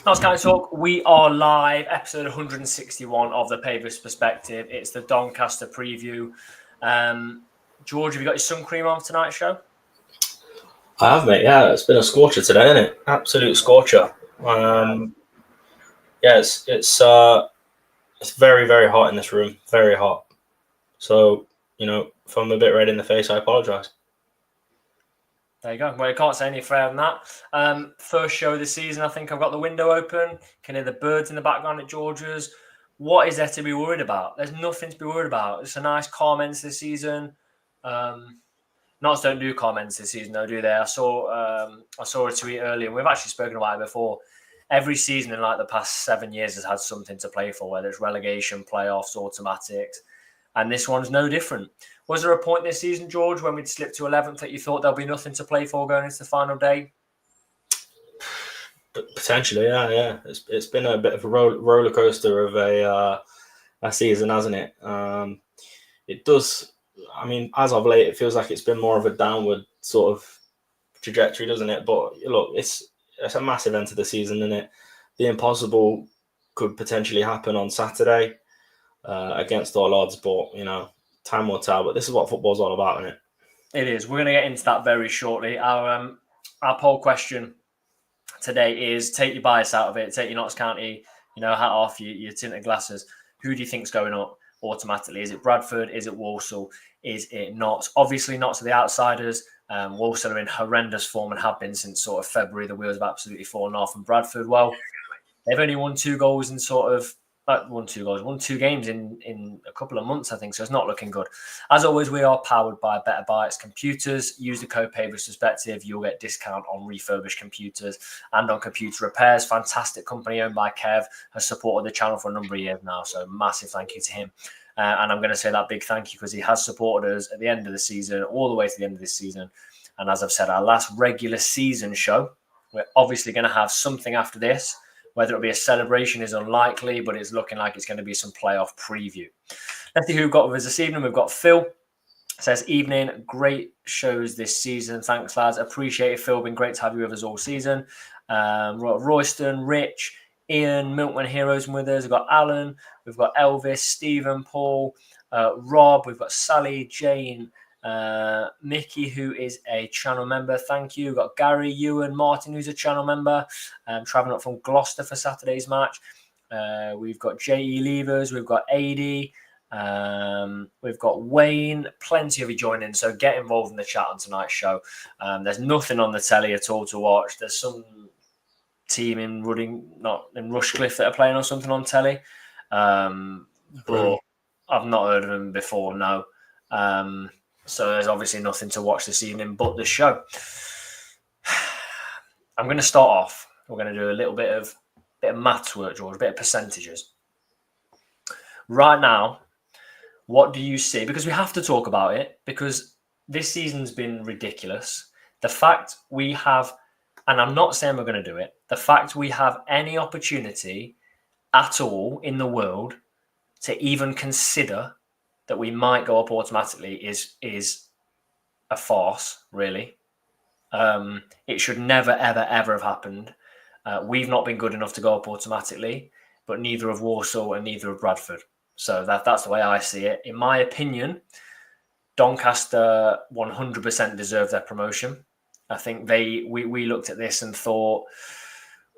Notts County Talk, we are live, episode 161 of the Pavis Perspective. It's the Doncaster preview. George, have you got your sun cream on for tonight's show? I have, mate. Yeah, it's been a scorcher today, isn't it? Absolute scorcher. Yeah, it's very, very hot in this room. Very hot. So, if I'm a bit red in the face, I apologise. There you go. Well, you can't say any fairer than that. First show of the season, I think I've got the window open. Can hear the birds in the background at George's. What is there to be worried about? There's nothing to be worried about. It's a nice calm end to the season. Notts don't do comments this season, though, do they? I saw a tweet earlier, and we've actually spoken about it before. Every season in like the past 7 years has had something to play for, whether it's relegation, playoffs, automatics, and this one's no different. Was there a point this season, George, when we'd slipped to 11th that you thought there'll be nothing to play for going into the final day? Potentially, yeah. It's been a bit of a roller coaster of a season, hasn't it? It does. I mean, as of late, it feels like it's been more of a downward sort of trajectory, doesn't it? But look, it's a massive end to the season, isn't it? The impossible could potentially happen on Saturday against all odds, but time will tell. But this is what football's all about, isn't it? It is. We're going to get into that very shortly. Our poll question today is: take your bias out of it, take your Notts County, hat off, your tinted glasses. Who do you think's going up automatically? Is it Bradford? Is it Walsall? Is it Notts? Obviously, Notts are the outsiders. Walsall are in horrendous form and have been since sort of February. The wheels have absolutely fallen off. And Bradford, well, they've only won 2 goals in won 2 games in a couple of months, I think. So it's not looking good. As always, we are powered by Better Bytes Computers. Use the code Pavis Perspective. You'll get discount on refurbished computers and on computer repairs. Fantastic company owned by Kev, has supported the channel for a number of years now. So massive thank you to him. And I'm going to say that big thank you because he has supported us at the end of the season, all the way to the end of this season. And as I've said, our last regular season show, we're obviously going to have something after this. Whether it'll be a celebration is unlikely, but it's looking like it's going to be some playoff preview. Let's see who we've got with us this evening. We've got Phil. Says, evening, great shows this season. Thanks, lads. Appreciate it, Phil. Been great to have you with us all season. Royston, Rich, Ian, Milkman Heroes with us. We've got Alan. We've got Elvis, Stephen, Paul, Rob. We've got Sally, Jane, Mickey, who is a channel member. Thank you. We've got Gary, Ewan, Martin, who's a channel member. Travelling up from Gloucester for Saturday's match. We've got J.E. Levers. We've got AD. We've got Wayne. Plenty of you joining. So get involved in the chat on tonight's show. There's nothing on the telly at all to watch. There's some team in Rushcliffe that are playing or something on telly. But I've not heard of them before, no. So there's obviously nothing to watch this evening but the show. I'm going to start off. We're going to do a little bit of maths work, George, a bit of percentages. Right now, what do you see? Because we have to talk about it, because this season's been ridiculous. The fact we have, and I'm not saying we're going to do it, the fact we have any opportunity at all in the world to even consider that we might go up automatically is a farce, really. It should never, ever, ever have happened. We've not been good enough to go up automatically, but neither of Walsall and neither of Bradford. So that's the way I see it. In my opinion, Doncaster 100% deserve their promotion. I think we looked at this and thought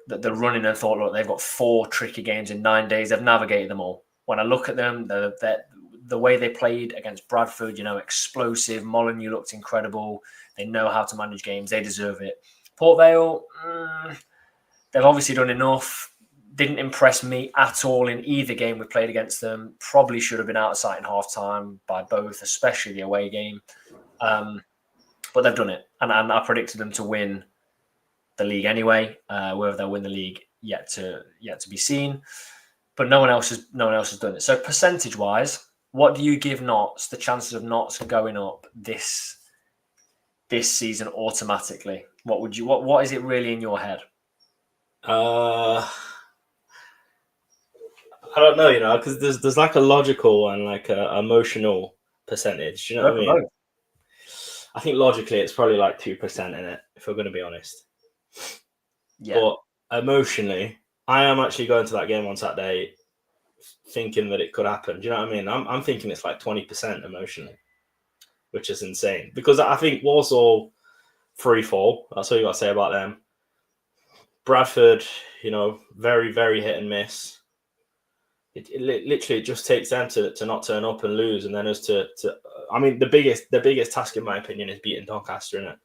that the running and thought, look, they've got 4 tricky games in 9 days. They've navigated them all. When I look at them, the way they played against Bradford, explosive. Molyneux looked incredible. They know how to manage games. They deserve it. Port Vale, they've obviously done enough. Didn't impress me at all in either game we played against them. Probably should have been out of sight in half-time by both, especially the away game. But they've done it. And I predicted them to win the league anyway. Whether they'll win the league, yet to be seen. But no one else has done it. So percentage-wise, what do you give Notts the chances of Notts going up this season automatically? What is it really in your head? I don't know, because there's like a logical and like a emotional percentage. Do you know what I mean? I think logically it's probably like 2% in it, if we're going to be honest. Yeah. But emotionally, I am actually going to that game on Saturday thinking that it could happen. Do you know what I mean? I'm thinking it's like 20% emotionally, which is insane. Because I think Walsall free fall. That's all you got to say about them. Bradford, very, very hit and miss. It literally just takes them to not turn up and lose, and then us to. I mean, the biggest task in my opinion is beating Doncaster, isn't it?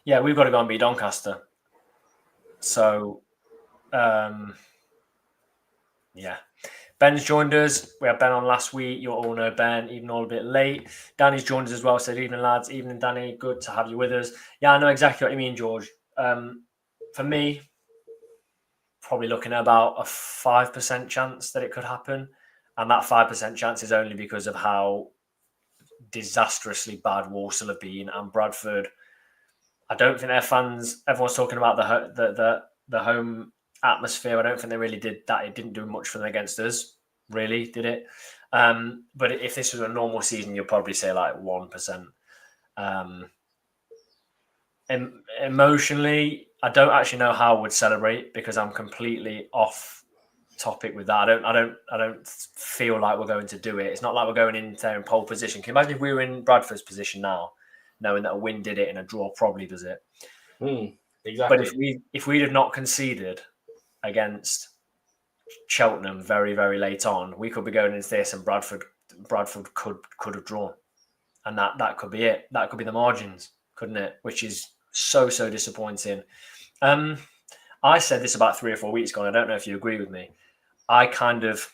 Yeah, we've got to go and beat Doncaster. So, yeah. Ben's joined us. We had Ben on last week. You all know Ben, even all a bit late. Danny's joined us as well. Said, evening, lads. Evening, Danny. Good to have you with us. Yeah, I know exactly what you mean, George. For me, probably looking at about a 5% chance that it could happen. And that 5% chance is only because of how disastrously bad Walsall have been, and Bradford. I don't think their fans. Everyone's talking about the home atmosphere. I don't think they really did that. It didn't do much for them against us, really, did it? But if this was a normal season, you'll probably say like 1%. Emotionally, I don't actually know how I would celebrate because I'm completely off topic with that. I don't feel like we're going to do it. It's not like we're going in there in pole position. Can you imagine if we were in Bradford's position now, knowing that a win did it and a draw probably does it? Exactly. But if we'd have not conceded against Cheltenham very, very late on, we could be going into this and Bradford could have drawn, and that could be it. That could be the margins, couldn't it? Which is so disappointing. I said this about 3 or 4 weeks ago, and I don't know if you agree with me. I kind of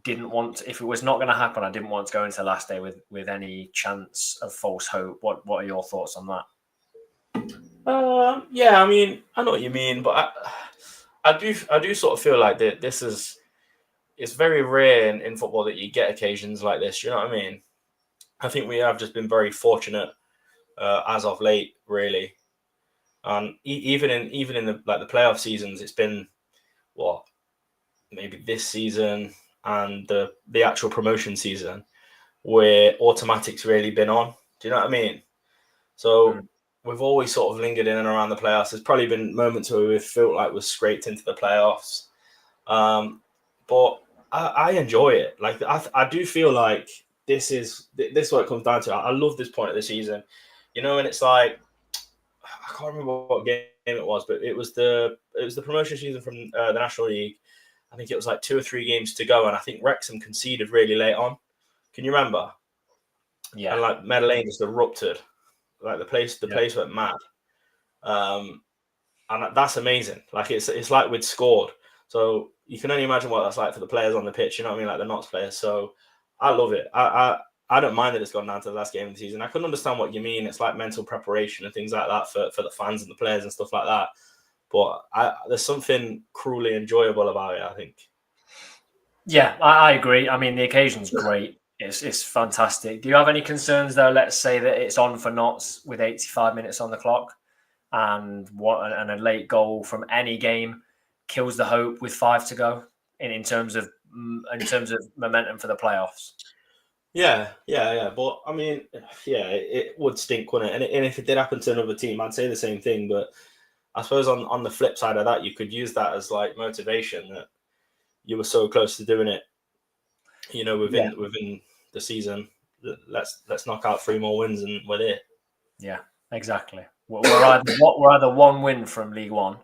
didn't want if it was not going to happen, I didn't want to go into the last day with any chance of false hope. What are your thoughts on that? Yeah, I mean, I know what you mean, but I do sort of feel like that it's very rare in football that you get occasions like this. You know what I mean? I think we have just been very fortunate as of late, really. And even in the the playoff seasons, it's been maybe this season and the actual promotion season where automatics really been on. Do you know what I mean? So we've always sort of lingered in and around the playoffs. There's probably been moments where we've felt like we're scraped into the playoffs. But I enjoy it. Like I do feel like this is what it comes down to. I love this point of the season. And it's like I can't remember what game it was, but it was the promotion season from the National League. I think it was like 2 or 3 games to go, and I think Wrexham conceded really late on. Can you remember? Yeah. And like Medellin just erupted. Like the place went mad. And that's amazing. Like it's like we'd scored. So you can only imagine what that's like for the players on the pitch. You know what I mean? Like the Notts players. So I love it. I don't mind that it's gone down to the last game of the season. I can understand what you mean. It's like mental preparation and things like that for the fans and the players and stuff like that. But there's something cruelly enjoyable about it, I think. Yeah, I agree. I mean, the occasion's great. It's fantastic. Do you have any concerns, though? Let's say that it's on for Notts with 85 minutes on the clock, and a late goal from any game kills the hope with 5 to go in terms of momentum for the playoffs. Yeah. But I mean, yeah, it would stink, wouldn't it? And if it did happen to another team, I'd say the same thing. But I suppose on the flip side of that, you could use that as like motivation that you were so close to doing it. Within the season, let's knock out 3 more wins and we're there. Yeah, exactly. We're either 1 win from League One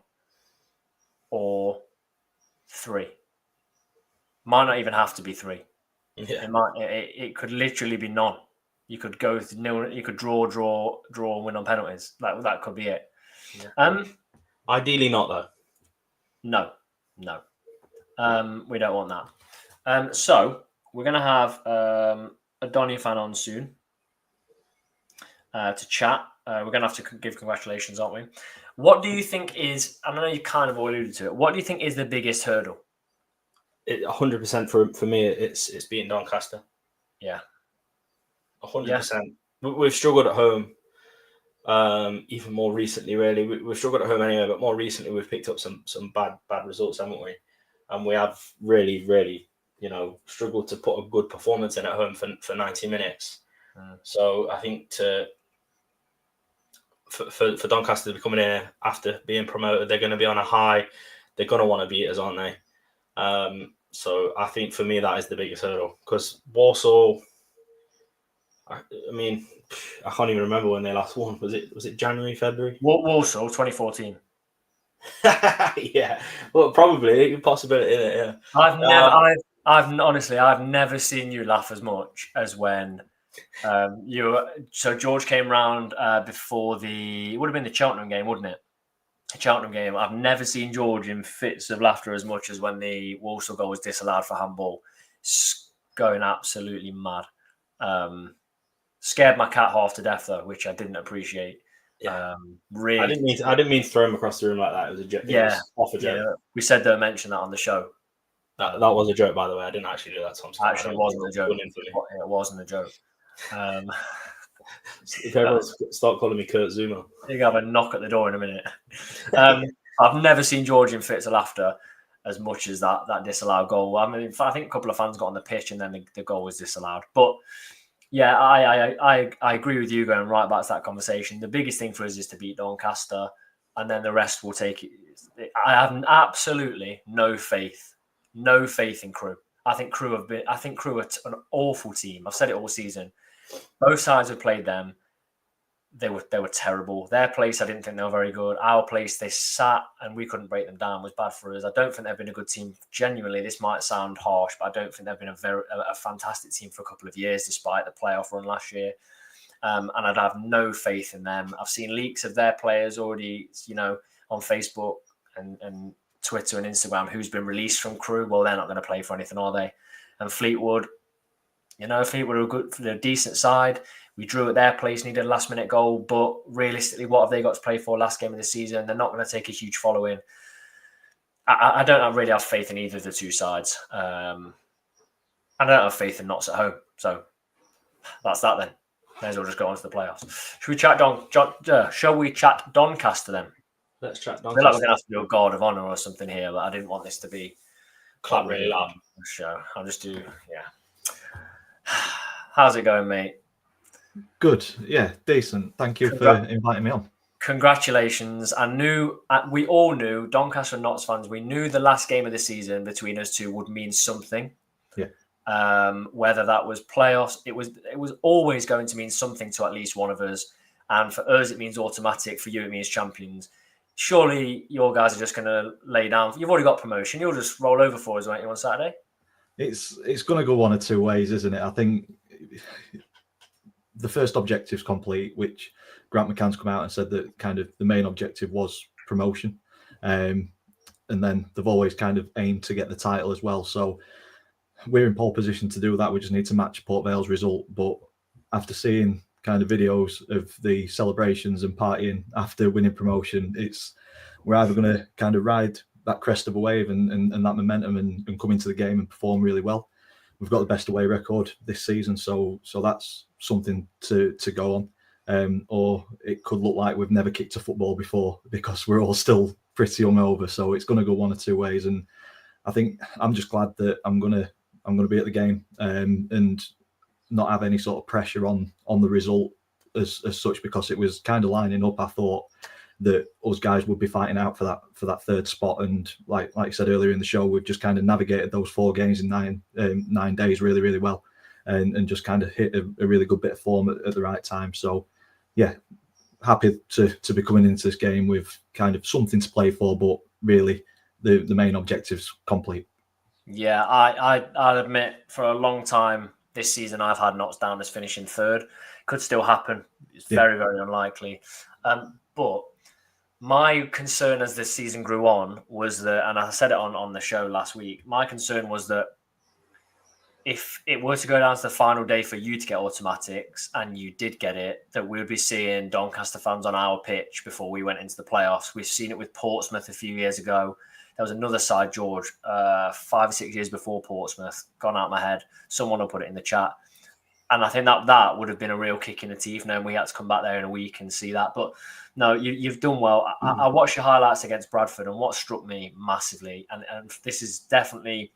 or 3. Might not even have to be 3. Yeah. It could literally be none. You could go nil. You could draw, and win on penalties. That could be it. Yeah. Ideally not though. No. We don't want that. So we're going to have a Donny fan on soon to chat. We're going to have to give congratulations, aren't we? What do you think is? I know you kind of alluded to it. What do you think is the biggest hurdle? 100% for me. It's beating Doncaster. Yeah, 100%. We've struggled at home. Even more recently, really, we've struggled at home anyway. But more recently, we've picked up some bad results, haven't we? And we have really, really, struggled to put a good performance in at home for 90 minutes. So I think for Doncaster to be coming in after being promoted, they're going to be on a high. they're going to want to beat us, aren't they? So I think for me that is the biggest hurdle, because Walsall, I mean, I can't even remember when they last won. Was it January, February? Walsall 2014. Yeah, well, probably a possibility. Yeah, I've honestly, I've never seen you laugh as much as when So George came round before it would have been the Cheltenham game, wouldn't it? The Cheltenham game. I've never seen George in fits of laughter as much as when the Walsall goal was disallowed for handball. Going absolutely mad. Scared my cat half to death though, which I didn't appreciate. Yeah. Really, I didn't mean to throw him across the room like that. It was it was off a joke. Yeah, we said don't mention that on the show. That was a joke, by the way. I didn't actually do that, Tom. Actually, it wasn't a joke. It wasn't a joke. If everyone start calling me Kurt Zuma, you're gonna have a knock at the door in a minute. I've never seen George in fits of laughter as much as that disallowed goal. I mean, I think a couple of fans got on the pitch and then the goal was disallowed. But yeah, I agree with you going right back to that conversation. The biggest thing for us is to beat Doncaster, and then the rest will take it. I have absolutely no faith in Crewe. I think Crewe are an awful team. I've said it all season. Both sides have played them. They were terrible. Their place, I didn't think they were very good. Our place, they sat and we couldn't break them down. It was bad for us. I don't think they've been a good team. Genuinely, this might sound harsh, but I don't think they've been a fantastic team for a couple of years, despite the playoff run last year. And I'd have no faith in them. I've seen leaks of their players already, on Facebook and Twitter and Instagram, who's been released from Crewe. Well, they're not going to play for anything, are they? And Fleetwood, Fleetwood are a decent side. We drew at their place, needed a last-minute goal, but realistically, what have they got to play for last game of the season? They're not going to take a huge following. I don't really have faith in either of the two sides. I don't have faith in Notts at home. So that's that then. May as well just go on to the playoffs. Shall we chat Doncaster then? Let's chat Doncaster. I feel like we're going to have to do a guard of honour or something here, but I didn't want this to be clap really loud. Show. I'll just do, How's it going, mate? Good. Yeah, decent. Thank you for inviting me on. Congratulations. We all knew, Doncaster and Notts fans, we knew the last game of the season between us two would mean something. Yeah. Whether that was playoffs, it was always going to mean something to at least one of us. And for us, it means automatic. For you, it means champions. Surely your guys are just going to lay down. You've already got promotion. You'll just roll over for us, won't you, on Saturday? It's going to go one of two ways, isn't it? I think the first objective's complete, which Grant McCann's come out and said that kind of the main objective was promotion. And then they've always kind of aimed to get the title as well. So we're in pole position to do that. We just need to match Port Vale's result. But after seeing kind of videos of the celebrations and partying after winning promotion, we're either going to kind of ride that crest of a wave and that momentum and come into the game and perform really well. We've got the best away record this season, so that's something to go on. Or it could look like we've never kicked a football before because we're all still pretty hungover. So it's going to go one or two ways, and I think I'm just glad that I'm going to be at the game and not have any sort of pressure on the result as such, because it was kind of lining up. I thought that us guys would be fighting out for that third spot, and like you said earlier in the show, we've just kind of navigated those 4 games in 9 days really, really well, and just kind of hit a really good bit of form at the right time. So yeah, happy to be coming into this game with kind of something to play for, but really the main objective's complete. Yeah, I'll admit for a long time this season I've had Notts down as finishing third. Could still happen. It's very, very unlikely. But my concern as this season grew on was that, and I said it on the show last week, my concern was that if it were to go down to the final day for you to get automatics, and you did get it, that we would be seeing Doncaster fans on our pitch before we went into the playoffs. We've seen it with Portsmouth a few years ago. There was another side, George, 5 or 6 years before Portsmouth, gone out of my head. Someone will put it in the chat. And I think that would have been a real kick in the teeth, knowing we had to come back there in a week and see that. But no, you've done well. I watched your highlights against Bradford, and what struck me massively, and this is definitely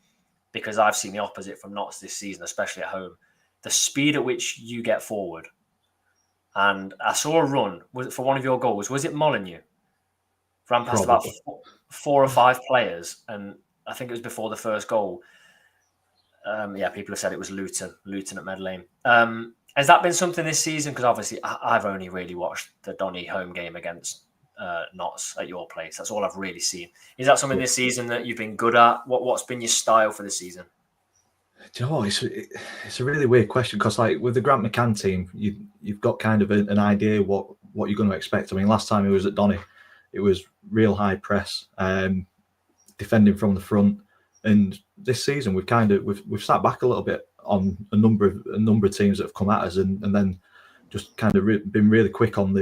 because I've seen the opposite from Notts this season, especially at home, the speed at which you get forward. And I saw a run for one of your goals. Was it Molyneux? Ran past 4 or 5 players, and I think it was before the first goal. People have said it was Luton at Mead Lane. Has that been something this season? Because obviously I've only really watched the Donny home game against Notts at your place. That's all I've really seen. Is that something this season that you've been good at? What's been your style for this season? Do you know what? It's a really weird question because, like, with the Grant McCann team, you've got kind of an idea what you're going to expect. I mean, last time he was at Donny, it was real high press, defending from the front, and this season we've sat back a little bit on a number of teams that have come at us, and then just kind of been really quick on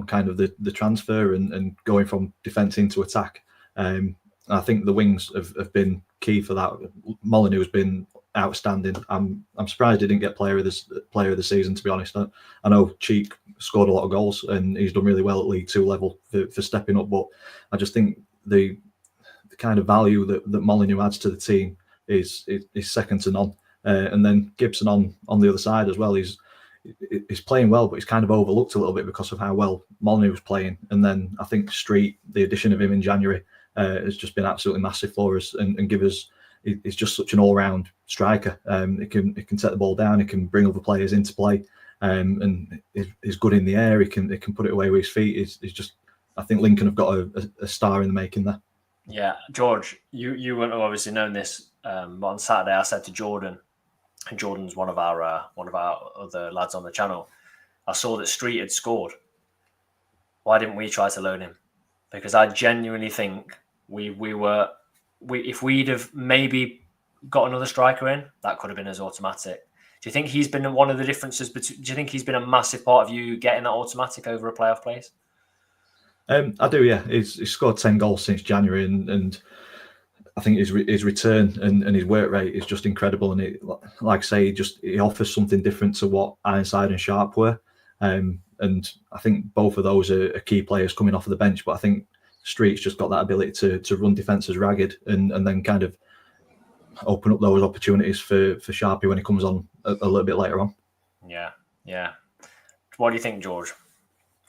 kind of the transfer and going from defence into attack. I think the wings have been key for that. Molyneux has been outstanding. I'm surprised he didn't get player of the season, to be honest. I know Cheek scored a lot of goals and he's done really well at League Two level for stepping up, but I just think the kind of value that Molyneux adds to the team is second to none. And then Gibson on the other side as well. He's playing well, but he's kind of overlooked a little bit because of how well Molyneux was playing. And then I think Street, the addition of him in January, has just been absolutely massive for us and give us. He's just such an all-round striker. He can take the ball down. He can bring other players into play, and he's good in the air. He can put it away with his feet. He's just. I think Lincoln have got a star in the making there. Yeah, George, you wouldn't have obviously known this. But on Saturday, I said to Jordan, and Jordan's one of our other lads on the channel. I saw that Street had scored. Why didn't we try to loan him? Because I genuinely think if we'd have maybe got another striker in, that could have been as automatic. Do you think he's been one of the differences? Do you think he's been a massive part of you getting that automatic over a playoff place? I do, yeah. He's scored 10 goals since January, and I think his return and his work rate is just incredible. And like I say, he offers something different to what Ironside and Sharp were. And I think both of those are key players coming off of the bench. But I think Street's just got that ability to run defences ragged and then kind of open up those opportunities for Sharpie when he comes on a little bit later on. Yeah. What do you think, George?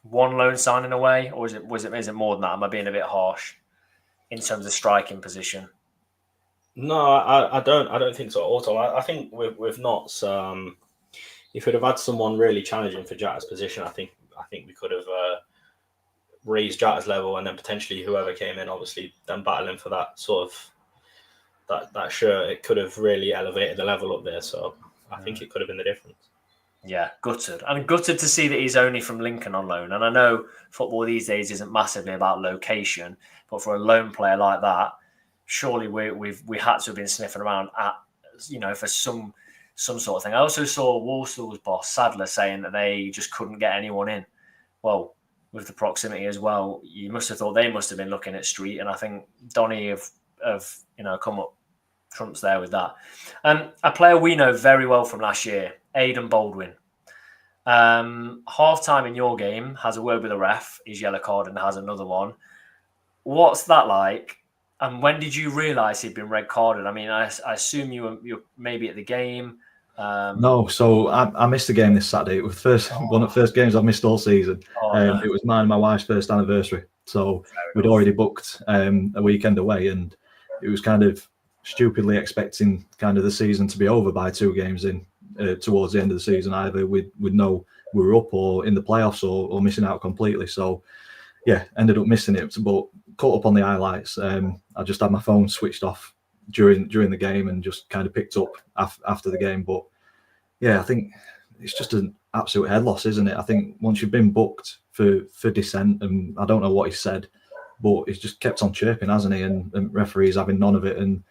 One loan signing away, or is it more than that? Am I being a bit harsh in terms of striking position? No, I don't think so at all. I think with Notts, if we'd have had someone really challenging for Jatta's position, I think we could have raised Jatta's level, and then potentially whoever came in, obviously, then battling for that sort of that shirt, it could have really elevated the level up there. So I think it could have been the difference. Yeah, gutted. I'm gutted to see that he's only from Lincoln on loan. And I know football these days isn't massively about location, but for a loan player like that, surely we had to have been sniffing around at, for some sort of thing. I also saw Walsall's boss Sadler saying that they just couldn't get anyone in. Well, with the proximity as well, you must have thought they must have been looking at Street, and I think Donny have come up trumps there with that. A player we know very well from last year, Aidan Baldwin. Half time in your game has a word with the ref, his yellow card, and has another one. What's that like? And when did you realise he'd been red carded? I mean, I assume you're maybe at the game. No, so I missed the game this Saturday. It was one of the first games I've missed all season. No. It was mine and my wife's first anniversary. So we'd already booked a weekend away, and it was kind of stupidly expecting kind of the season to be over by 2 games in towards the end of the season. Either we'd know we were up or in the playoffs or missing out completely. So yeah, ended up missing it, but caught up on the highlights. I just had my phone switched off during the game and just kind of picked up after the game. But yeah, I think it's just an absolute head loss, isn't it? I think once you've been booked for dissent, and I don't know what he said, but he's just kept on chirping, hasn't he? And referees having none of it. And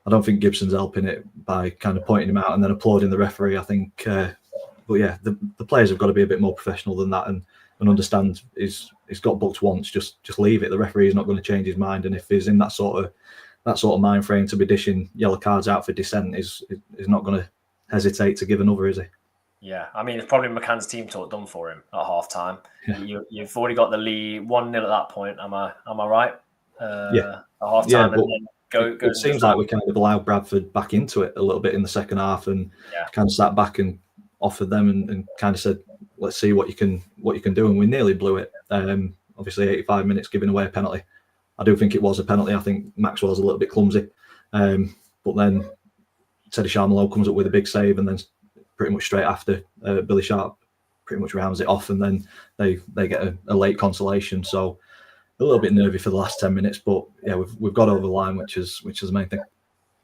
I don't think Gibson's helping it by kind of pointing him out and then applauding the referee. I think, but yeah, the players have got to be a bit more professional than that and understand he's got booked once. Just leave it. The referee is not going to change his mind. And if he's in that sort of mind frame to be dishing yellow cards out for dissent, is not going to hesitate to give another, is he? Yeah, I mean, it's probably McCann's team talk done for him at half time. Yeah. You've already got the lead 1-0 at that point. Am I right? Yeah. At half time, yeah, and then it seems like we kind of allowed Bradford back into it a little bit in the second half, and kind of sat back and offered them and kind of said, let's see what you can do, and we nearly blew it. Obviously 85 minutes giving away a penalty, I do think it was a penalty. I think Maxwell's a little bit clumsy. But then Teddy Sharmelo comes up with a big save, and then pretty much straight after, Billy Sharp pretty much rounds it off, and then they get a late consolation. So a little bit nervy for the last 10 minutes, but yeah, we've got over the line, which is the main thing.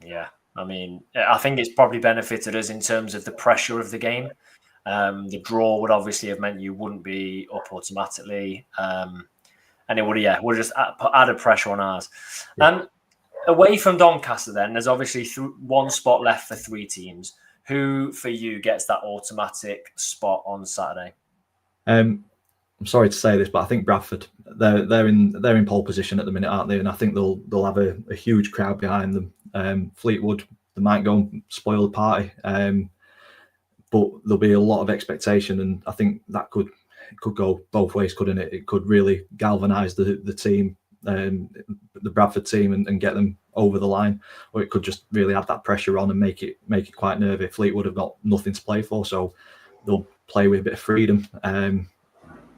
Yeah, I mean, I think it's probably benefited us in terms of the pressure of the game. The draw would obviously have meant you wouldn't be up automatically, and it would just added pressure on ours. Away from Doncaster, then there's obviously one spot left for 3 teams. Who for you gets that automatic spot on Saturday? I'm sorry to say this, but I think Bradford. They're in pole position at the minute, aren't they? And I think they'll have a huge crowd behind them. Fleetwood, they might go and spoil the party, but there'll be a lot of expectation, and I think that could go both ways, couldn't it? It could really galvanise the team, the Bradford team, and get them over the line, or it could just really add that pressure on and make it quite nervy. Fleetwood have got nothing to play for, so they'll play with a bit of freedom.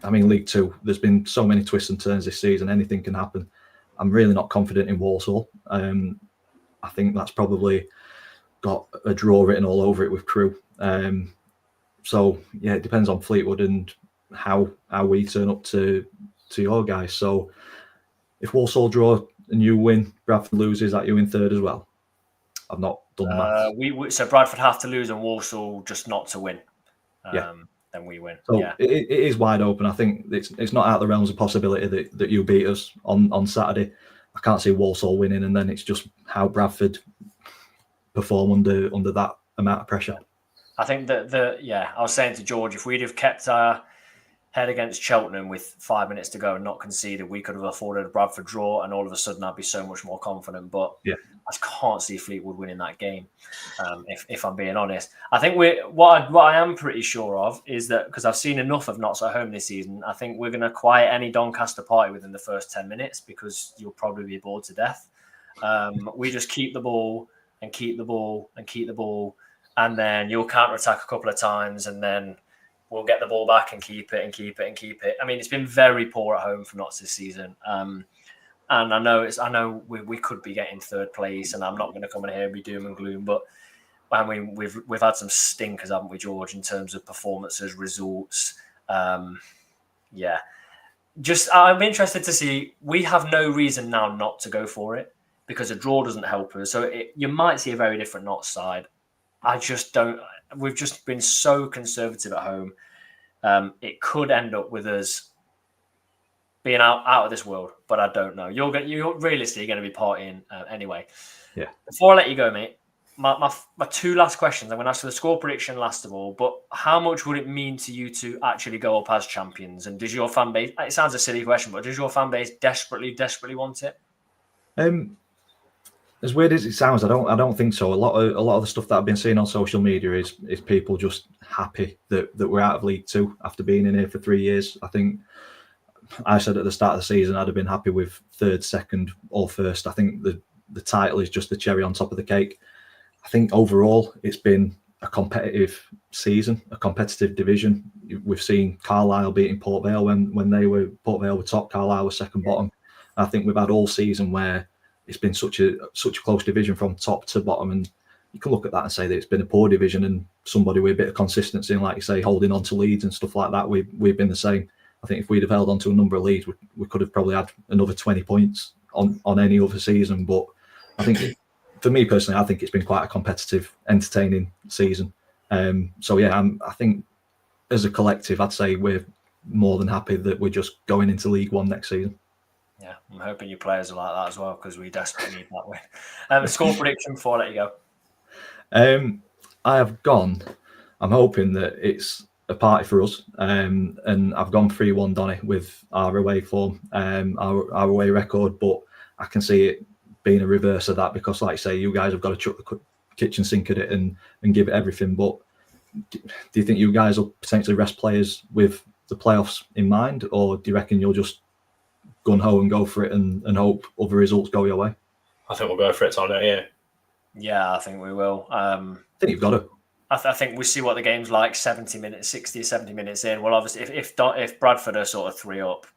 I mean, League Two, there's been so many twists and turns this season. Anything can happen. I'm really not confident in Walsall. I think that's probably got a draw written all over it with Crewe. So yeah, it depends on Fleetwood and how we turn up to your guys. So if Walsall draw and you win, Bradford loses, that you in third as well? I've not done the maths. So Bradford have to lose and Walsall just not to win. Then we win. So yeah, it is wide open. I think it's not out of the realms of possibility that you beat us on Saturday. I can't see Walsall winning, and then it's just how Bradford perform under that amount of pressure. I think that I was saying to George, if we'd have kept our head against Cheltenham with 5 minutes to go and not conceded, we could have afforded a Bradford draw, and all of a sudden I'd be so much more confident. But I can't see Fleetwood winning that game, if I'm being honest. I think what I am pretty sure of is that, because I've seen enough of Notts at home this season, I think we're going to quiet any Doncaster party within the first 10 minutes, because you'll probably be bored to death. We just keep the ball and keep the ball and keep the ball, and then you'll counter-attack a couple of times, and then we'll get the ball back and keep it and keep it and keep it. I mean, it's been very poor at home for Notts this season. And I know we could be getting third place, and I'm not going to come in here and be doom and gloom, but I mean, we've had some stinkers, haven't we, George, in terms of performances, results. Just I'm interested to see. We have no reason now not to go for it, because a draw doesn't help us. So you might see a very different Notts side. I just don't. We've just been so conservative at home. It could end up with us being out of this world, but I don't know. You're realistically going to be partying anyway. Yeah. Before I let you go, mate, my 2 last questions. I'm going to ask for the score prediction last of all. But how much would it mean to you to actually go up as champions? And does your fan base? It sounds a silly question, but does your fan base desperately want it? As weird as it sounds, I don't think so. A lot of the stuff that I've been seeing on social media is people just happy that we're out of League Two after being in here for 3 years. I think I said at the start of the season I'd have been happy with third, second, or first. I think the title is just the cherry on top of the cake. I think overall it's been a competitive season, a competitive division. We've seen Carlisle beating Port Vale when Port Vale were top, Carlisle was second bottom. I think we've had all season where it's been such a close division from top to bottom, and you can look at that and say that it's been a poor division, and somebody with a bit of consistency and, like you say, holding on to leads and stuff like that, we've been the same. I think if we'd have held on to a number of leads, we could have probably had another 20 points on any other season. But I think, for me personally, I think it's been quite a competitive, entertaining season. So yeah, I think as a collective, I'd say we're more than happy that we're just going into League One next season. Yeah, I'm hoping your players are like that as well, because we desperately need that win. Score prediction before I let you go. I have gone. I'm hoping that it's a party for us, and I've gone 3-1 Donny with our away form, our away record. But I can see it being a reverse of that, because, like I say, you guys have got to chuck the kitchen sink at it and give it everything. But do you think you guys will potentially rest players with the playoffs in mind, or do you reckon you'll just gun ho and go for it and hope other results go your way? I think we'll go for it, Tom. Yeah, I think we will. I think you've got to. I think we see what the game's like 60 or 70 minutes in. Well, obviously, if Bradford are sort of 3 up,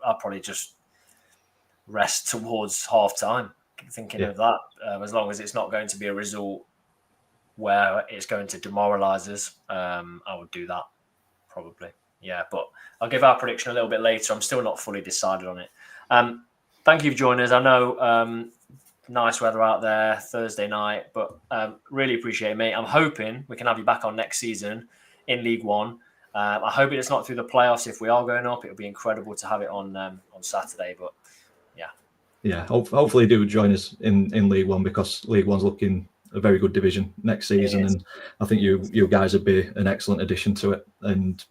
I'll probably just rest towards half time. Thinking of that, as long as it's not going to be a result where it's going to demoralise us, I would do that probably. Yeah, but I'll give our prediction a little bit later. I'm still not fully decided on it. Thank you for joining us. I know nice weather out there Thursday night, but really appreciate it, mate. I'm hoping we can have you back on next season in League One. I hope it's not through the playoffs. If we are going up, it would be incredible to have it on Saturday. But yeah, hopefully do join us in League One, because League One's looking a very good division next season, and I think you guys would be an excellent addition to it. And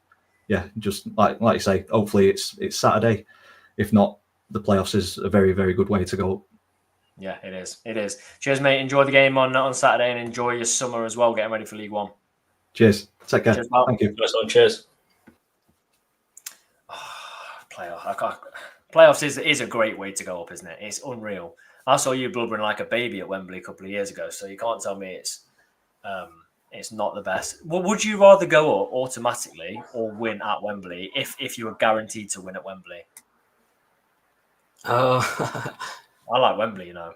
yeah, just like you say, hopefully it's Saturday. If not, the playoffs is a very, very good way to go. Yeah, it is. It is. Cheers, mate. Enjoy the game on Saturday, and enjoy your summer as well, getting ready for League One. Cheers. Take care. Cheers, pal. Thank you. Cheers. Playoffs is a great way to go up, isn't it? It's unreal. I saw you blubbering like a baby at Wembley a couple of years ago, so you can't tell me it's not the best. Well, would you rather go up automatically or win at Wembley if you were guaranteed to win at Wembley? I like Wembley, you know.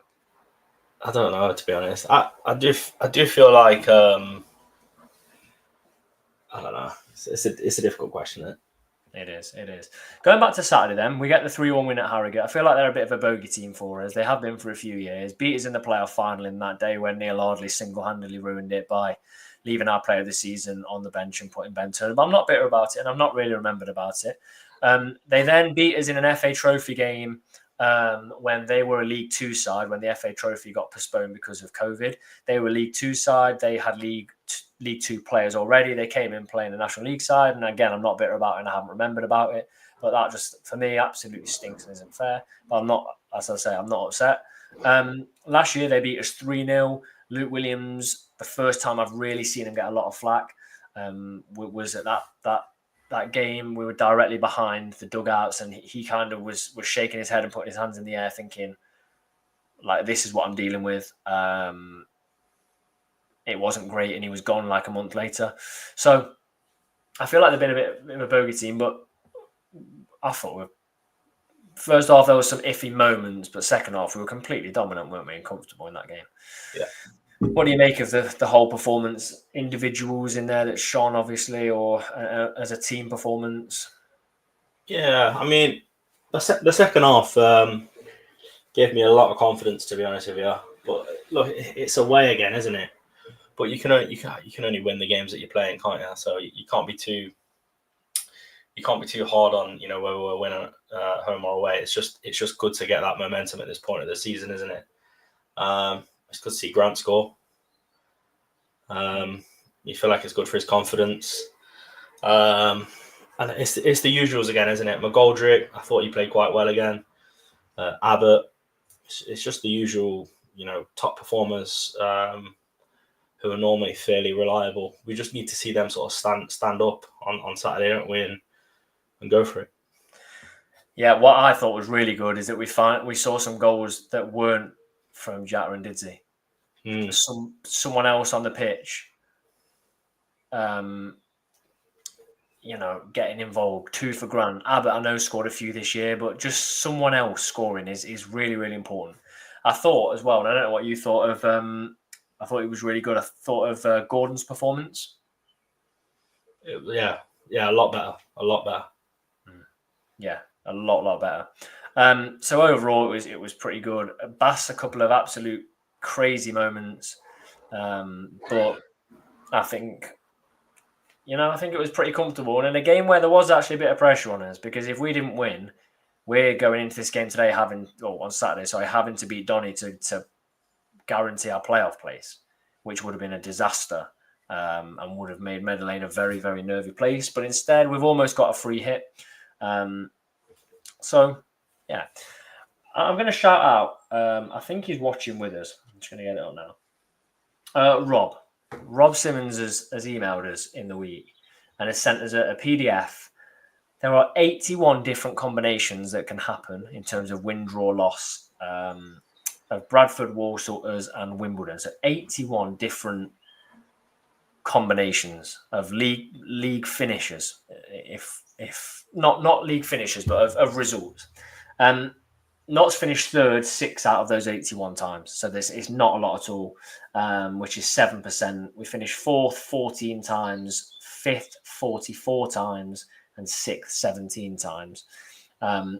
I don't know, to be honest. I do feel like I don't know. It's a difficult question, isn't it? It is. Going back to Saturday then, we get the 3-1 win at Harrogate. I feel like they're a bit of a bogey team for us. They have been for a few years. Beat us in the playoff final in that day when Neil Ardley single-handedly ruined it by leaving our player of the season on the bench and putting Ben Turner. But I'm not bitter about it, and I'm not really remembered about it. They then beat us in an FA Trophy game when they were a League Two side, when the FA Trophy got postponed because of COVID. They were a League Two side. They had League Two players already. They came in playing the National League side. And again, I'm not bitter about it and I haven't remembered about it. But that just, for me, absolutely stinks and isn't fair. But I'm not, as I say, I'm not upset. Last year, they beat us 3-0. Luke Williams, the first time I've really seen him get a lot of flack, was at that game. We were directly behind the dugouts and he kind of was shaking his head and putting his hands in the air thinking, like, this is what I'm dealing with. It wasn't great, and he was gone like a month later. So I feel like they've been a bit of a bogey team, but I thought first half there was some iffy moments, but second half we were completely dominant, weren't we, and comfortable in that game. Yeah. What do you make of the whole performance? Individuals in there that shone, obviously, or as a team performance? Yeah, I mean, the second half gave me a lot of confidence, to be honest with you. But look, it's away again, isn't it? But you can only win the games that you're playing, can't you? So you can't be too hard on whether we're winning at home or away. It's just good to get that momentum at this point of the season, isn't it? It's good to see Grant score. You feel like it's good for his confidence. And it's the usuals again, isn't it? McGoldrick, I thought he played quite well again. Abbott, it's just the usual, top performers who are normally fairly reliable. We just need to see them sort of stand up on Saturday, don't we, and go for it. Yeah, what I thought was really good is that we saw some goals that weren't from Jatta and Didsey. Someone else on the pitch, getting involved. 2 for Grant. Abbott, I know, scored a few this year, but just someone else scoring is really, really important. I thought as well, and I don't know what you thought of. I thought it was really good. I thought of Gordon's performance. Yeah, a lot better. Yeah, a lot better. So overall, it was pretty good. Bass, a couple of absolute crazy moments, but I think it was pretty comfortable. And in a game where there was actually a bit of pressure on us, because if we didn't win, we're going into this game today on Saturday, having to beat Donny to guarantee our playoff place, which would have been a disaster and would have made Meadow Lane a very, very nervy place. But instead, we've almost got a free hit. So, yeah. I'm going to shout out, I think he's watching with us. I'm just going to get it on now. Rob Simmons has emailed us in the week and has sent us a PDF. There are 81 different combinations that can happen in terms of win, draw, loss of Bradford, Walsall, us, and Wimbledon. So 81 different combinations of league finishes, if not league finishes, but of results. Notts finished third 6 out of those 81 times. So this is not a lot at all, which is 7%. We finished fourth 14 times, fifth 44 times, and sixth 17 times. He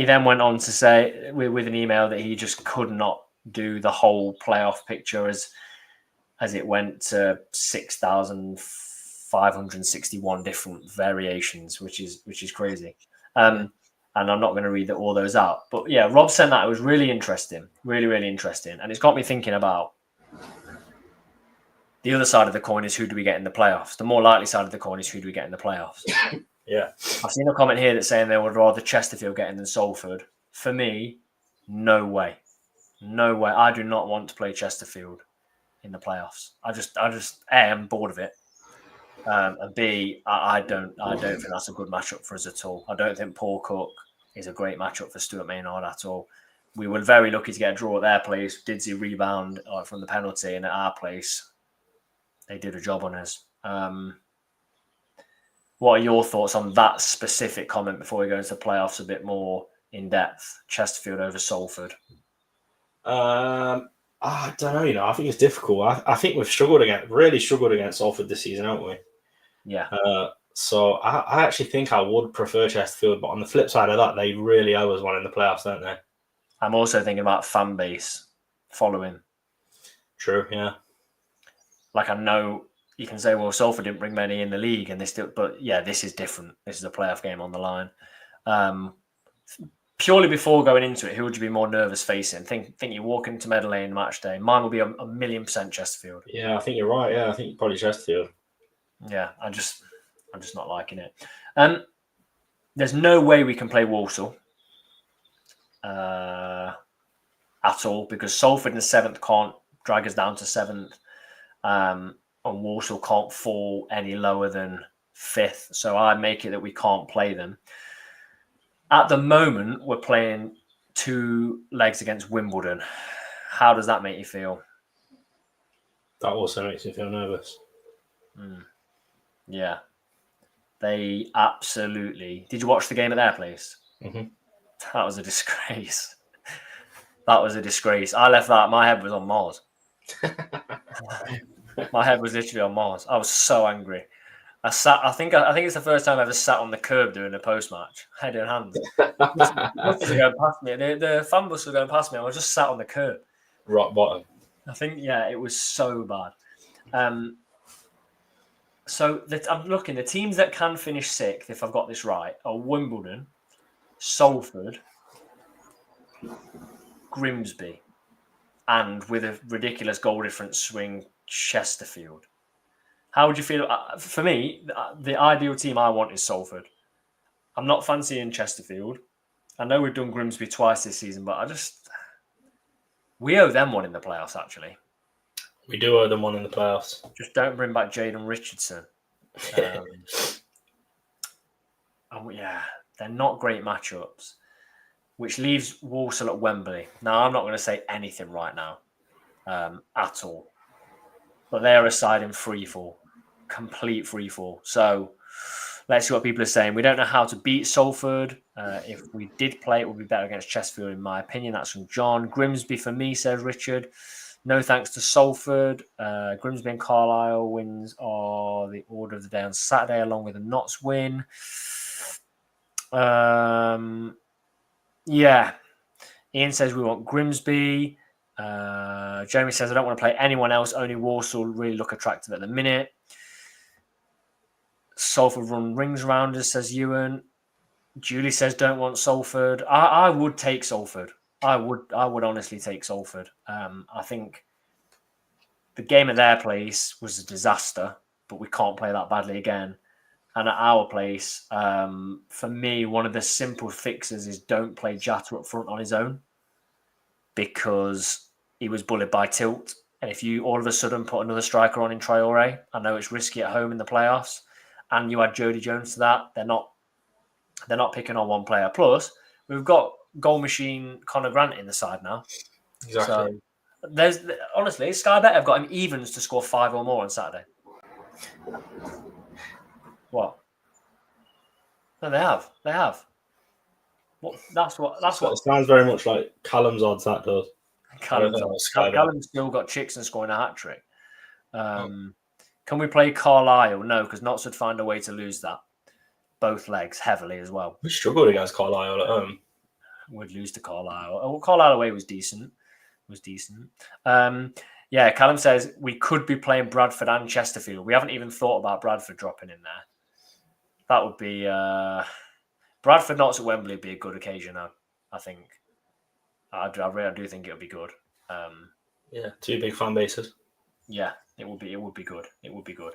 then went on to say with an email that he just could not do the whole playoff picture as it went to 6,561 different variations, which is crazy. And I'm not going to read all those out. But yeah, Rob sent that. It was really interesting. Really, really interesting. And it's got me thinking about the other side of the coin is who do we get in the playoffs? The more likely side of the coin is who do we get in the playoffs? Yeah. I've seen a comment here that's saying they would rather Chesterfield get in than Salford. For me, no way. No way. I do not want to play Chesterfield in the playoffs. I just A, I'm bored of it. And B, I don't think that's a good matchup for us at all. I don't think Paul Cook is a great matchup for Stuart Maynard at all. We were very lucky to get a draw at their place. Didsy rebound from the penalty, and at our place, they did a job on us. What are your thoughts on that specific comment before we go into the playoffs a bit more in depth? Chesterfield over Salford. I don't know. I think it's difficult. I think we've really struggled against Salford this season, haven't we? Yeah. So I actually think I would prefer Chesterfield, but on the flip side of that, they really owe us one in the playoffs, don't they? I'm also thinking about fan base following. True, yeah. Like, I know you can say, well, Salford didn't bring many in the league, and but yeah, this is different. This is a playoff game on the line. Purely before going into it, who would you be more nervous facing? Think you walk into Meadow Lane match day. Mine will be a 1,000,000% Chesterfield. Yeah, I think you're right. Yeah, I think probably Chesterfield. Yeah, I'm just not liking it. There's no way we can play Walsall at all because Salford in 7th can't drag us down to 7th, and Walsall can't fall any lower than 5th. So I make it that we can't play them. At the moment, we're playing 2 legs against Wimbledon. How does that make you feel? That also makes me feel nervous. Yeah. They absolutely... Did you watch the game at their place? Mm-hmm. That was a disgrace. That was a disgrace. I left that. My head was on Mars. My head was literally on Mars. I was so angry. I think it's the first time I ever sat on the curb doing a post-match, head in hands. Buses are going past me. The fan bus was going past me. I was just sat on the curb. Rock bottom. I think, yeah, it was so bad. So I'm looking. The teams that can finish 6th, if I've got this right, are Wimbledon, Salford, Grimsby, and with a ridiculous goal difference swing, Chesterfield. How would you feel? For me, the ideal team I want is Salford. I'm not fancying Chesterfield. I know we've done Grimsby twice this season, but we owe them one in the playoffs, actually. We do owe them one in the playoffs. Just don't bring back Jaden Richardson. Yeah, they're not great matchups, which leaves Walsall at Wembley. Now, I'm not going to say anything right now at all, but they're a side in freefall, complete freefall. So let's see what people are saying. We don't know how to beat Salford. If we did play, it would be better against Chesterfield, in my opinion. That's from John. Grimsby for me, says Richard. No thanks to Salford. Grimsby and Carlisle wins are the order of the day on Saturday, along with a Notts win. Yeah. Ian says we want Grimsby. Jeremy says I don't want to play anyone else. Only Walsall really look attractive at the minute. Salford run rings around us, says Ewan. Julie says don't want Salford. I would take Salford. I would honestly take Salford. I think the game at their place was a disaster, but we can't play that badly again. And at our place, for me, one of the simple fixes is don't play Jatta up front on his own because he was bullied by Tilt. And if you all of a sudden put another striker on in Traore, I know it's risky at home in the playoffs, and you add Jody Jones to that, they're not picking on one player. Plus, we've got goal machine Conor Grant in the side now. Exactly. So honestly, Sky Bet have got him evens to score 5 or more on Saturday. What? No, they have. That's what. It sounds very much like Callum's odds. That does. Callum's still got chicks and scoring a hat trick. Can we play Carlisle? No, because Notts would find a way to lose that. Both legs heavily as well. We struggled against Carlisle at home. Would lose to Carlisle. Oh, Carlisle away was decent. Yeah, Callum says we could be playing Bradford and Chesterfield. We haven't even thought about Bradford dropping in there. That would be Bradford Notts at Wembley would be a good occasion, though. I think. I really do think it would be good. Yeah, 2 big fan bases. Yeah, it would be good. It would be good.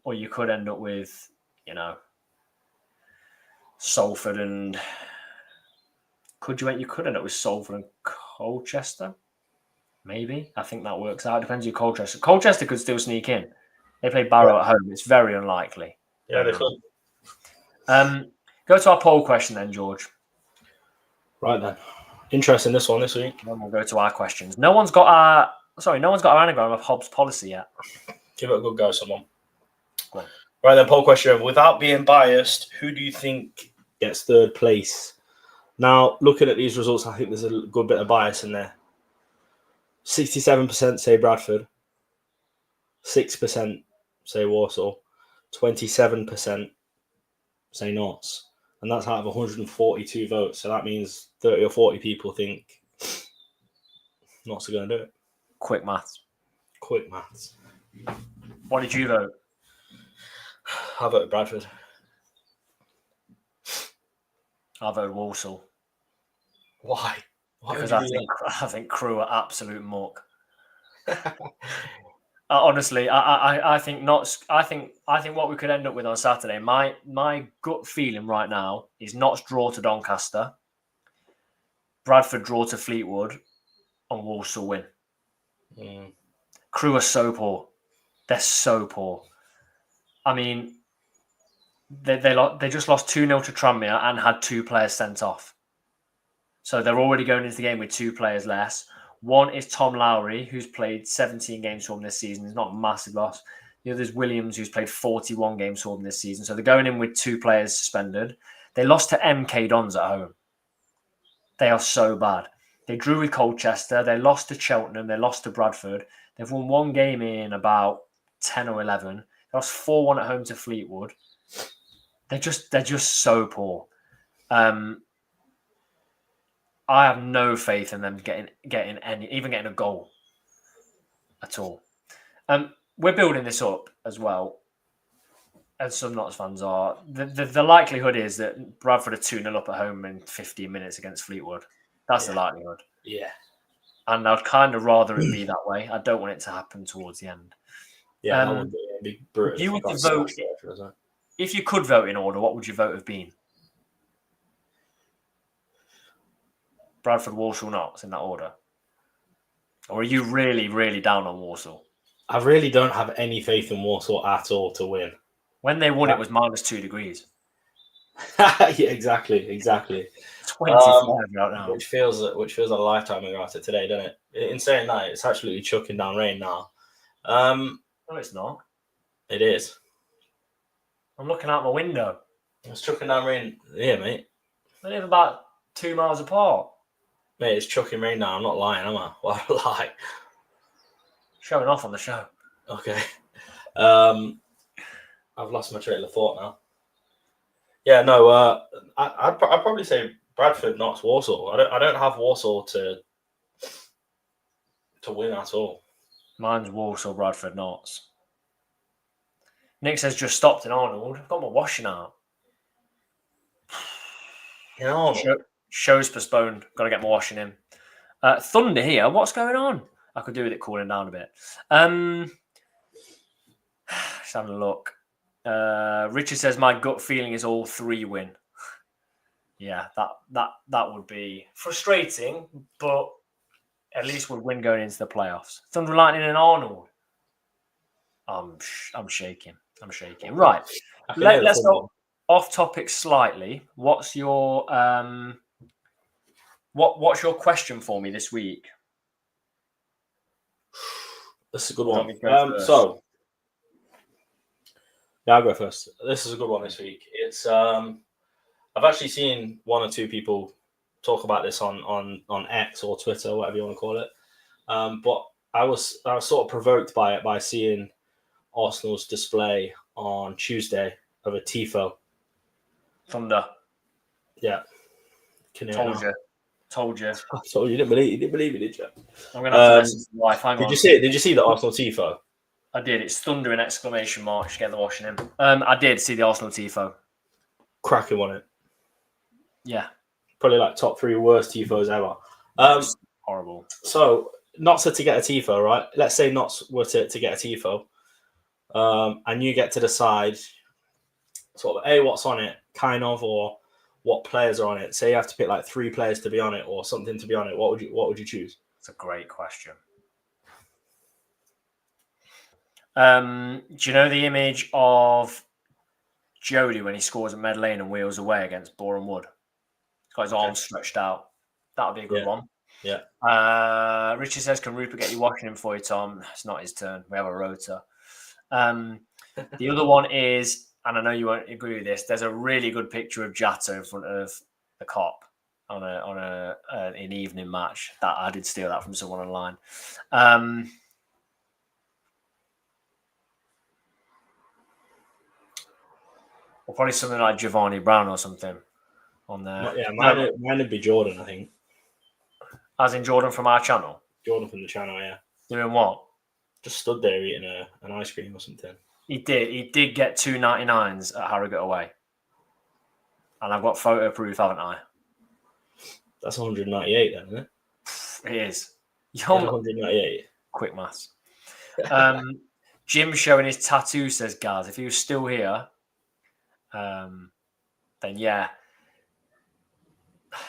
Or you could end up with, Salford and you could end up with Salford and Colchester. Maybe. I think that works out. It depends who Colchester. Colchester could still sneak in. They play Barrow at home. It's very unlikely. Yeah, they could. Go to our poll question then, George. Right then. Interesting this one this week. Then we'll go to our questions. No one's got our anagram of Hobbs policy yet. Give it a good go, someone. Go on. Right then, poll question. Without being biased, who do you think gets 3rd place? Now, looking at these results, I think there's a good bit of bias in there. 67% say Bradford. 6% say Walsall. 27% say Notts. And that's out of 142 votes. So that means 30 or 40 people think Notts are going to do it. Quick maths. What did you vote? I voted Bradford. I voted Walsall. Why? Because I think Crewe are absolute muck. Honestly, I think Notts. I think what we could end up with on Saturday. My gut feeling right now is Notts draw to Doncaster, Bradford draw to Fleetwood, and Walsall win. Crewe are so poor. They're so poor. I mean, they just lost 2-0 to Tranmere and had 2 players sent off. So they're already going into the game with 2 players less. One is Tom Lowry, who's played 17 games for them this season. It's not a massive loss. The other is Williams, who's played 41 games for them this season. So they're going in with 2 players suspended. They lost to MK Dons at home. They are so bad. They drew with Colchester. They lost to Cheltenham. They lost to Bradford. They've won 1 game in about 10 or 11. They lost 4-1 at home to Fleetwood. They're just so poor. I have no faith in them getting a goal at all. We're building this up as well, as some Notts fans are. The likelihood is that Bradford are 2-0 up at home in 15 minutes against Fleetwood. That's the likelihood. Yeah. And I'd kind of rather it be that way. I don't want it to happen towards the end. Yeah, that would be brutal. You would vote, if you could vote in order, what would your vote have been? Bradford, Walsall, Notts in that order? Or are you really, really down on Walsall? I really don't have any faith in Walsall at all to win. When they won, it was -2 degrees. Yeah, exactly. 25 right now. Which feels a lifetime ago after today, doesn't it? In saying that, it's absolutely chucking down rain now. No, it's not. It is. I'm looking out my window. It's chucking down rain. Yeah, mate. They live about 2 miles apart. Mate, it's chucking rain now. I'm not lying, am I? Why would I lie? Showing off on the show. Okay. I've lost my trail of thought now. Yeah, no. I'd probably say Bradford, Notts, Walsall. I don't have Walsall to win at all. Mine's Walsall, Bradford, Notts. Nick says just stopped in Arnold. I've got my washing out. In Arnold? Show's postponed. Got to get my washing in. Thunder here. What's going on? I could do with it cooling down a bit. Just having a look. Richard says my gut feeling is all 3 win. Yeah, that would be frustrating, but at least we'd win going into the playoffs. Thunder and Lightning and Arnold. I'm shaking. Right. Let's go off topic slightly. What's your what's your question for me this week? This is a good one. So yeah, I'll go first. This is a good one this week. It's I've actually seen one or two people talk about this on X or Twitter, whatever you want to call it. But I was sort of provoked by it by seeing Arsenal's display on Tuesday of a tifo. Thunder. Yeah. Told you. So you didn't believe it, did you? I'm gonna have to message the wife. Hang Did on. you see it? Did you see the Arsenal tifo? I did. It's thunder in exclamation mark. Get the washing in. I did see the Arsenal tifo. Cracking on it. Yeah. Probably like top 3 worst tifos ever. Horrible. So Notts to get a tifo, right? Let's say Notts were to get a tifo, and you get to decide sort of what's on it, kind of, or what players are on it. Say you have to pick like 3 players to be on it or something to be on it. What would you choose? It's a great question. Do you know the image of Jody when he scores at Med Lane and wheels away against Boreham Wood? He's got his arms stretched out. That would be a good one. Yeah. Richard says, "Can Rupert get you washing him for you, Tom?" It's not his turn. We have a rota. The other one is, and I know you won't agree with this, there's a really good picture of Jatto in front of the Cop on an evening match. That I did steal that from someone online. Or probably something like Giovanni Brown or something on there. Yeah, mine would be Jordan, I think. As in Jordan from our channel? Jordan from the channel, yeah. Doing what? Just stood there eating an ice cream or something. He did. He did get 2.99s at Harrogate away. And I've got photo proof, haven't I? That's 198 then, isn't it? It is. 198. Quick maths. Jim showing his tattoo, says Gaz. If he was still here, then yeah.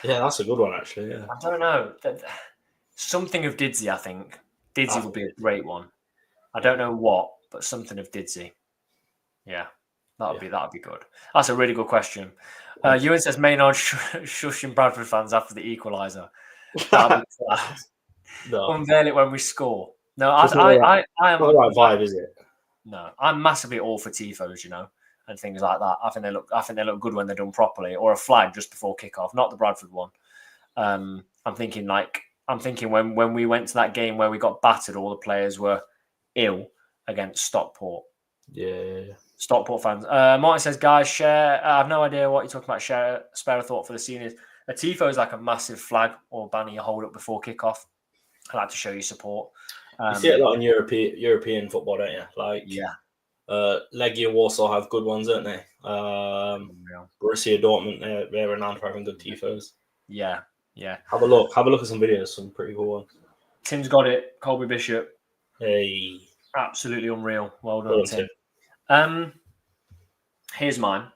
Yeah, that's a good one, actually. Yeah. I don't know. Something of Didsy, I think. Didsy would be a great one. I don't know what, but something of Didsy. Yeah, that would be good. That's a really good question. Ewan says Maynard shushing Bradford fans after the equaliser. That'd be class. No. Unveil it when we score. No, I am not the right vibe, is it? No, I'm massively all for tifos, and things like that. I think they look good when they're done properly, or a flag just before kickoff, not the Bradford one. I'm thinking when we went to that game where we got battered, all the players were ill against Stockport. Yeah. Stockport fans. Martin says, guys, share. I have no idea what you're talking about. Spare a thought for the seniors. A tifo is like a massive flag or banner you hold up before kickoff. I like to show you support. You see it a lot in European football, don't you? Like, yeah. Legia Warsaw have good ones, don't they? Borussia Dortmund, they're renowned for having good tifos. Yeah. Have a look at some videos, some pretty cool ones. Tim's got it. Colby Bishop. Hey. Absolutely unreal. Well done, Tim. Here's mine.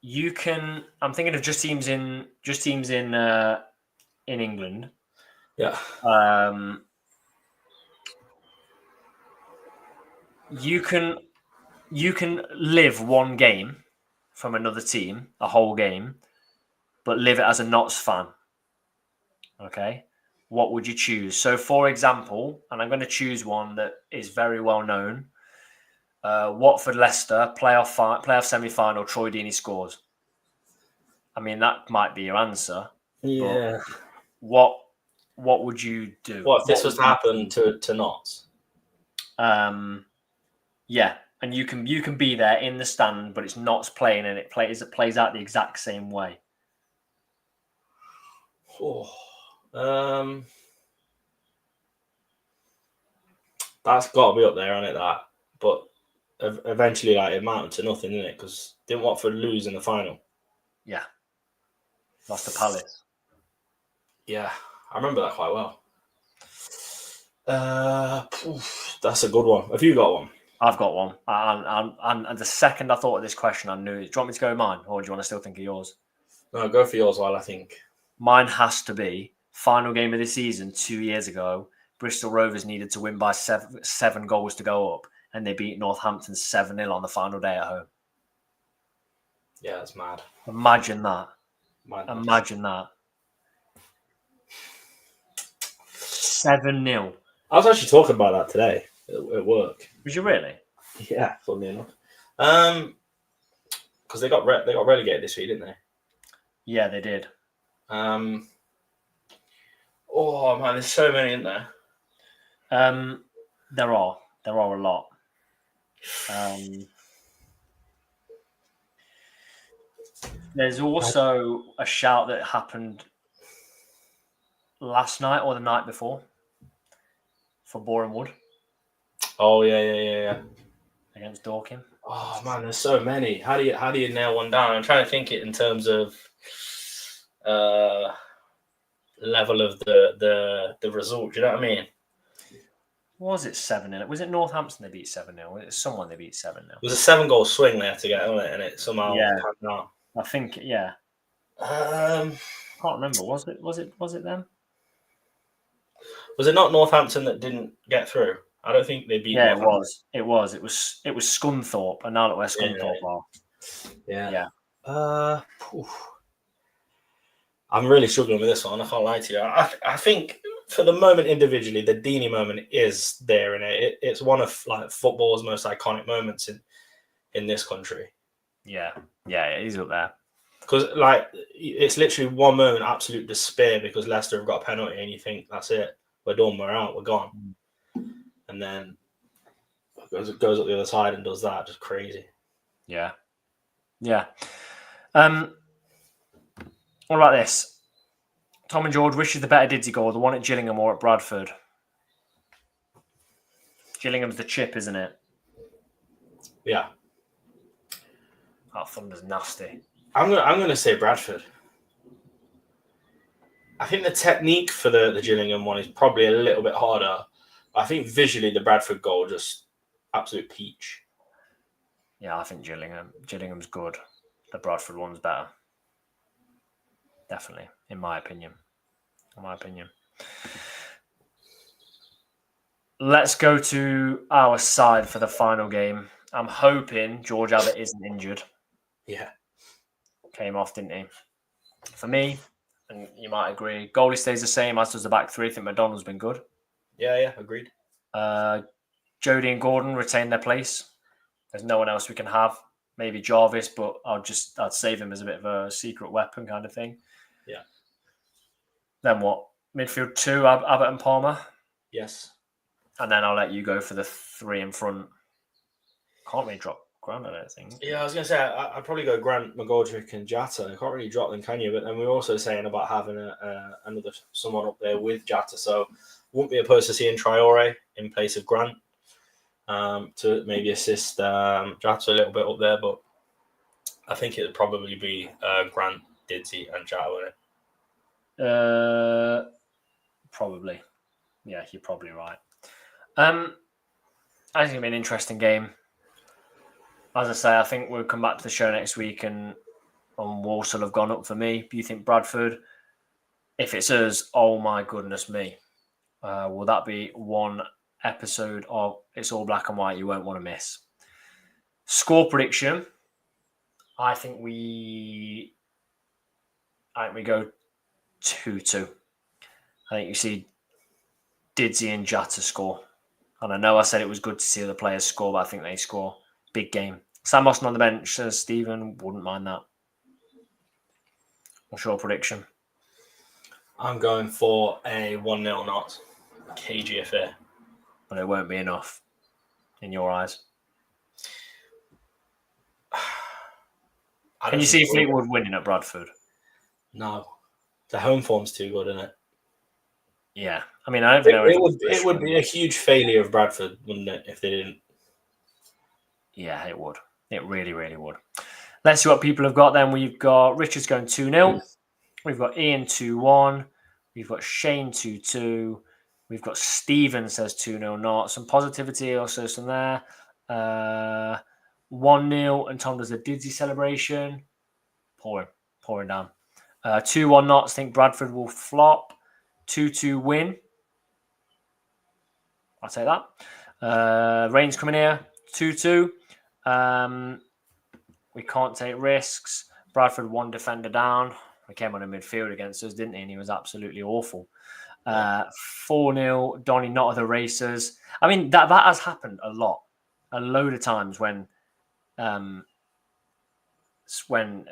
You can. I'm thinking of just teams in England. Yeah. You can live one game from another team, a whole game, but live it as a Notts fan. Okay. What would you choose? So, for example, and I'm going to choose one that is very well known. Watford Leicester playoff semi-final. Troy Deeney scores. I mean, that might be your answer. Yeah. What would you do? What if this was to happen to Notts? Yeah, and you can be there in the stand, but it's Notts playing, and it plays out the exact same way. That's got to be up there, isn't it? That, but eventually, like, it amounted to nothing, didn't it? Because didn't Watford lose in the final? Yeah, lost to Palace. Yeah, I remember that quite well. That's a good one. Have you got one? I've got one. And the second I thought of this question, I knew it. Do you want me to go with mine, or do you want to still think of yours? No, go for yours while I think. Mine has to be final game of the season 2 years ago. Bristol Rovers needed to win by seven goals to go up, and they beat Northampton 7-0 on the final day at home. Yeah, that's mad. Imagine that. Madness. Imagine that. 7-0. I was actually talking about that today at work. Was you really? Yeah, funnily enough. because they got relegated this week, didn't they? Yeah, they did. Oh man, there's so many in there. There are a lot. There's also a shout that happened last night or the night before for Boreham Wood. Oh yeah. Against Dorking. Oh man, there's so many. How do you nail one down? I'm trying to think it in terms of level of the result. Do you know what I mean? Was it 7-0? Was it Northampton they beat 7-0? Was it someone they beat 7-0? It was a 7-goal swing they had to get on it, and it somehow panned out. I think I can't remember. Was it them? Was it not Northampton that didn't get through? I don't think they beat. Yeah, it was. It was Scunthorpe, and now that where Scunthorpe are. Yeah. I'm really struggling with this one. I can't lie to you. I think for the moment individually, the Deeney moment is there in it. It's one of like football's most iconic moments in this country. Yeah, he's up there. Because like it's literally one moment absolute despair because Leicester have got a penalty and you think that's it, we're done, we're out, we're gone, and then it goes up the other side and does that, just crazy. Yeah. What about this? Tom and George, which is the better Didsy goal, the one at Gillingham or at Bradford? Gillingham's the chip, isn't it? Yeah. That thunder's nasty. I'm gonna say Bradford. I think the technique for the Gillingham one is probably a little bit harder. I think visually the Bradford goal just absolute peach. Yeah, I think Gillingham's good. The Bradford one's better. Definitely, in my opinion. Let's go to our side for the final game. I'm hoping George Abbott isn't injured. Yeah. Came off, didn't he? For me, and you might agree, goalie stays the same, as does the back three. I think McDonald's been good. Yeah, agreed. Jody and Gordon retain their place. There's no one else we can have. Maybe Jarvis, but I'd save him as a bit of a secret weapon kind of thing. Yeah. Then what? Midfield 2, Abbott and Palmer? Yes. And then I'll let you go for the 3 in front. Can't really drop Grant, I don't think. Yeah, I was going to say, I'd probably go Grant, McGoldrick and Jatta. You can't really drop them, can you? But then we're also saying about having another someone up there with Jatta. So wouldn't be opposed to seeing Traore in place of Grant to maybe assist Jatta a little bit up there. But I think it would probably be Grant, Didsy and Jatta, wouldn't it? Probably. Yeah, you're probably right. I think it's going to be an interesting game. As I say, I think we'll come back to the show next week and Walsall have gone up for me. Do you think Bradford? If it's us, oh my goodness me. Will that be one episode of It's All Black and White you won't want to miss? Score prediction. I think we go 2-2. I think you see Didsy and Jatta score. And I know I said it was good to see the players score, but I think they score. Big game. Sam Austin on the bench says Stephen wouldn't mind that. What's your prediction? I'm going for a 1-0 not cagey affair. But it won't be enough in your eyes. Can you see Fleetwood winning at Bradford? No. The home form's too good, isn't it? Yeah. I mean, I don't think it would be a huge failure of Bradford, wouldn't it, if they didn't? Yeah, it would. It really, really would. Let's see what people have got then. We've got Richard's going 2-0. We've got Ian 2-1. We've got Shane 2-2. We've got Stephen says 2-0 not. Some positivity also from there. 1-0 and Tom does a Didsy celebration. Pouring down. 2-1 knots. I think Bradford will flop. 2-2 win. I'll take that. Rain's coming here. 2-2. We can't take risks. Bradford 1 defender down. He came on in midfield against us, didn't he? And he was absolutely awful. 4-0. Donny not of the racers. I mean, that has happened a load of times when when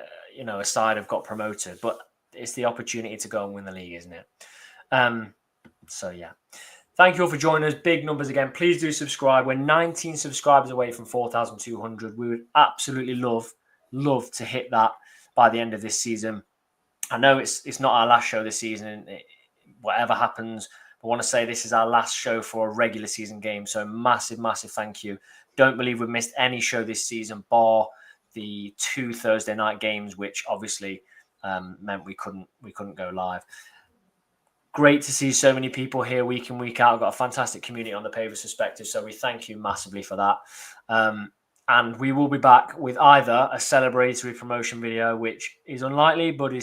a side have got promoted, but it's the opportunity to go and win the league, isn't it? So yeah, thank you all for joining us. Big numbers again. Please do subscribe. We're 19 subscribers away from 4,200. We would absolutely love to hit that by the end of this season. I know it's not our last show this season, and whatever happens, I want to say this is our last show for a regular season game. So massive thank you. Don't believe we've missed any show this season, bar the 2 Thursday night games, which obviously meant we couldn't go live. Great to see so many people here week in, week out. I've got a fantastic community on the Pavis Perspective, so we thank you massively for that. And we will be back with either a celebratory promotion video, which is unlikely, but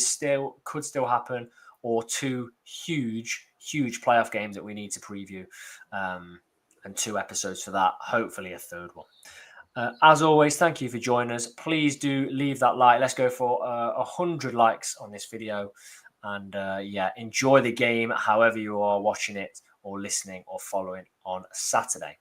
could still happen, or 2 huge playoff games that we need to preview, and 2 episodes for that. Hopefully a 3rd one. As always, thank you for joining us. Please do leave that like. Let's go for 100 likes on this video. And enjoy the game however you are watching it or listening or following on Saturday.